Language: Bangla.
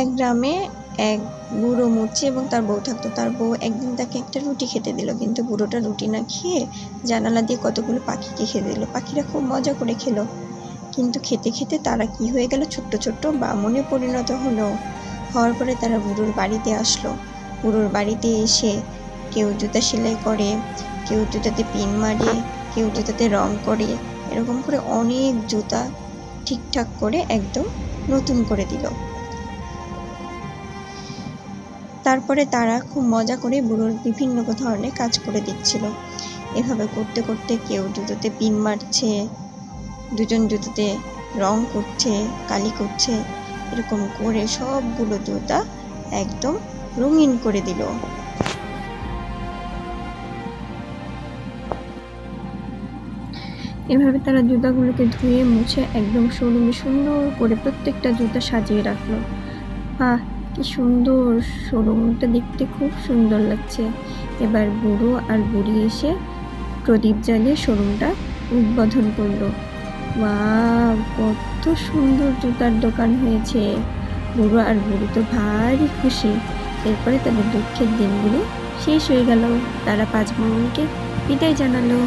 এক গ্রামে এক বুড়ো মুচি এবং তার বউ থাকতো। তার বউ একদিন তাকে একটা রুটি খেতে দিল, কিন্তু বুড়োটা রুটি না খেয়ে জানালা দিয়ে কতগুলো পাখিকে খেতে দিল। পাখিরা খুব মজা করে খেলো, কিন্তু খেতে খেতে তারা কি হয়ে গেল, ছোট্ট ছোট্ট বামনে পরিণত হলো। হওয়ার পরে তারা বুড়োর বাড়িতে আসলো। বুড়োর বাড়িতে এসে কেউ জুতা সেলাই করে, কেউ জুতাতে পিন মারে, কেউ জুতাতে রং করে, এরকম করে অনেক জুতা ঠিকঠাক করে একদম নতুন করে দিল। তারপরে তারা খুব মজা করে বুড়োর বিভিন্ন ধরনের কাজ করে দিচ্ছিল। এভাবে করতে করতে কেউ জুতোতে পিন মারছে, দুজন জুতোতে রং করছে, কালি করছে, এরকম করে সবগুলো জুতা একদম রঙিন করে দিল। এভাবে তারা জুতাগুলোকে ধুয়ে মুছে একদম শোরুমে সুন্দর করে প্রত্যেকটা জুতা সাজিয়ে রাখলো। কি সুন্দর শোরুমটা, দেখতে খুব সুন্দর লাগছে। এবার বুড়ো আর বুড়ি এসে প্রদীপ জ্বালিয়ে শোরুমটা উদ্বোধন করলো। কত সুন্দর জুতার দোকান হয়েছে। বুড়ো আর বুড়ি তো ভারী খুশি। এরপরে তাদের দুঃখের দিনগুলো শেষ হয়ে গেল। তারা 5 বোনকে বিদায় জানালো।